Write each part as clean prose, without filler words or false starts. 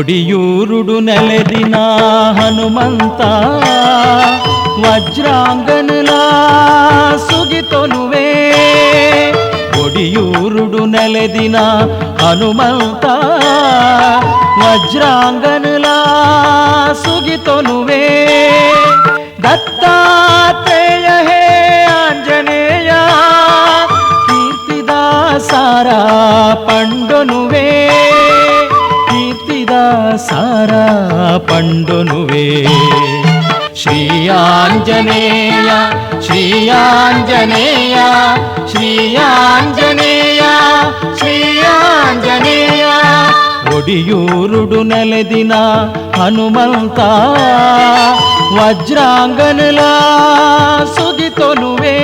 ಒಡಿಯೂರುಡು ನೆಲೆದಿನ ಹನುಮಂತ ವಜ್ರಾಂಗನಲಾ ಸುಗಿತೊನುವೆ ಒಡಿಯೂರುಡು ನೆಲೆದಿನ ಹನುಮಂತ ವಜ್ರಾಂಗನಲಾ ಸುಗಿತೊನುವೆ ದತ್ತಾತ್ರೇಯ ಹೇ ಆಂಜನೇಯ ಕೀರ್ತಿದಾಸಾರ ಪಂಡೊನುವೆ ಕೀರ್ತಿದಾಸಾರ ಪಂಡೊನುವೆ ಶ್ರೀ ಆಂಜನೇಯ ಶ್ರೀ ಆಂಜನೇಯ ಶ್ರೀ ಆಂಜನೇಯ ಶ್ರೀ ಆಂಜನೇಯ ಒಡಿಯೂರುಡು ನೆಲೆದಿನ ಹನುಮಂತ ವಜ್ರಾಂಗನಲಾ ಸುಗಿತೊನುವೆ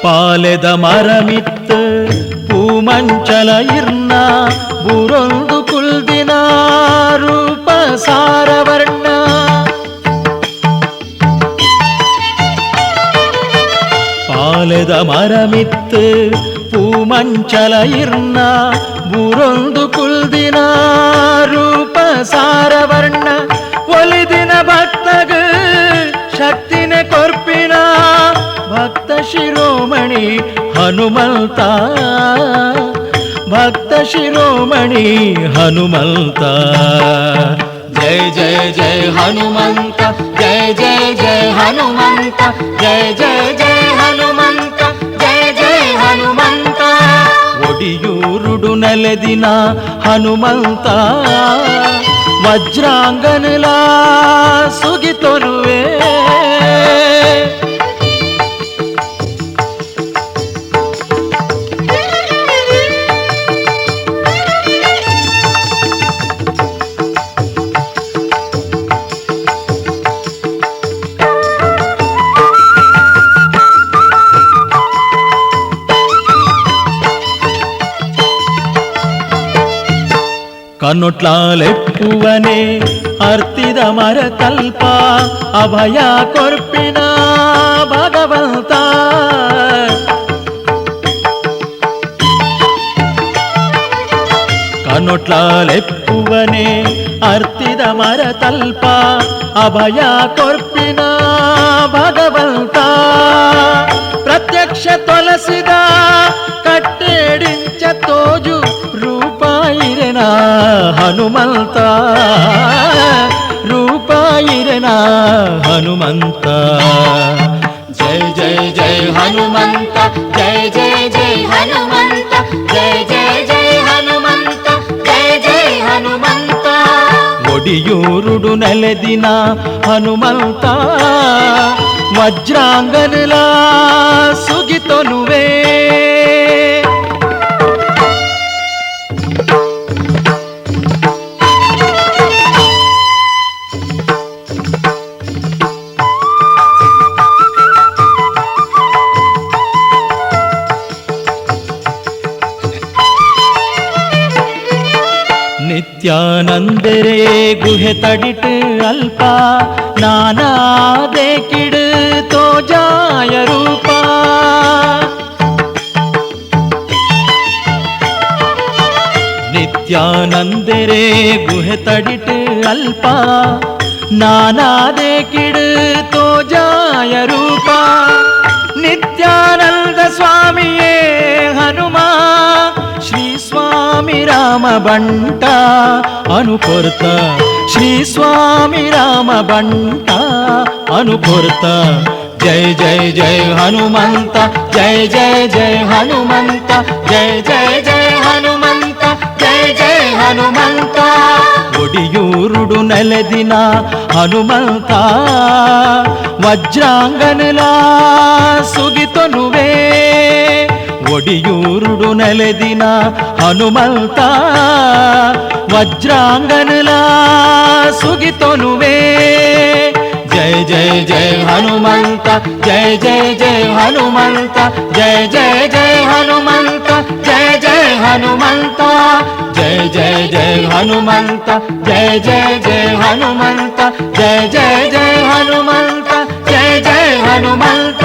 ಪಾಲೆದ ಮರಮಿತ್ತು ಪೂಮಂಚಲ ಇರ್ನ ಬುರೊಂದು ಕುಲ್ದಿನ ರೂಪ ಸಾರವರ್ಣ ಪಾಲೆದ ಮರಮಿತ್ತು ಪೂಮಂಚಲ ಇರ್ನ ಬುರೊಂದು ಕುಲ್ದಿನ ರೂಪ ಸಾರವರ್ಣ ಒಲಿದಿನ ಭಕ್ತಗ ಶಕ್ತಿನ ಕೊರ್ಪಿನ ಭಕ್ತ ಶಿರೋಮಣಿ ಹನುಮಂತ ಭಕ್ತ ಶಿರೋಮಣಿ ಹನುಮಂತ ಜಯ ಜಯ ಜಯ ಹನುಮಂತ ಜಯ ಜಯ ಜಯ ಹನುಮಂತ ಜಯ ಜಯ ಜಯ ಹನುಮಂತ ಜಯ ಜಯ ಹನುಮಂತ ಒಡಿಯೂರುಡು ನೆಲೆದಿನ ಹನುಮಂತ ವಜ್ರಾಂಗನಲಾ ಸುಗಿತೊನುವೆ ಕನ್ನೊಟ್ಲಾಲೆಪ್ಪುವನೆ ಅರ್ತಿದ ಮರ ಕಲ್ಪ ಅಭಯ ಕೊರ್ಪಿನ ಭಗವಂತ ಕನ್ನೊಟ್ಲಾಲೆಪ್ಪುವನೆ ಅರ್ತಿದ ಮರ ತಲ್ಪ ಅಭಯ ಕೊರ್ಪಿನ ಭಗವಂತ ಪ್ರತ್ಯಕ್ಷ ತೊಲಸಿದ ಕಟ್ಟೆಡಿಂಚ ತೋಜು ರೂಪಾಯಿರನ ಹನುಮಂತ ರೂಪಾಯಿರನ ಹನುಮಂತ ಜಯ ಜಯ ಜಯ ಹನುಮಂತ ಜಯ ಜಯ ಜಯ ಹನುಮಂತ ಜಯ ಜಯ ಜಯ ಹನುಮಂತ ಜಯ ಜಯ ಹನುಮಂತ ಒಡಿಯೂರುಡು ನೆಲೆದಿನ ಹನುಮಂತ ವಜ್ರಾಂಗನಲಾ ಸುಗಿತೊನುವೆ ನಿತ್ಯಾನಂದರೇ ಗುಹೆ ತಡಿಟ್ ಅಲ್ಪ ನಾನಾದೆ ಕಿಡು ತೋಜಾಯ ರೂಪ ನಿತ್ಯಾನಂದರೇ ಗುಹೆ ತಡಿಟ್ ಅಲ್ಪ ನಾನಾದೆ ಕಿಡು ತೋಜಾಯ ರೂಪ ನಿತ್ಯಾನಂದ ಸ್ವಾಮಿಯೇ ಹನುಮ ಶ್ರೀ ಸ್ವಾಮಿ ರಾಮ ಬಂಟ ಅನುಕೊರ್ತ ಶ್ರೀ ಸ್ವಾಮಿ ರಾಮ ಬಂಟ ಅನುಕೊರ್ತ ಜಯ ಜಯ ಜಯ ಹನುಮಂತ ಜಯ ಜಯ ಜಯ ಹನುಮಂತ ಜಯ ಜಯ ಜಯ ಹನುಮಂತ ಜಯ ಜಯ ಹನುಮಂತ ಒಡಿಯೂರುಡು ನೆಲೆದಿನ ಹನುಮಂತ ವಜ್ರಾಂಗನಲಾ ಸುಗಿತೊನುವೆ ಒಡಿಯೂರುಡು ನೆಲೆದಿನ ಹನುಮಂತ ವಜ್ರಾಂಗನಲಾ ಸುಗಿತೊನುವೆ जय जय जय हनुमंत जय जय जय हनुमंत जय जय जय हनुमंत जय హనుమంత జయ జయ జయ హనుమంత జయ జయ జయ హనుమంత జయ జయ జయ హనుమంత జయ జయ హనుమంత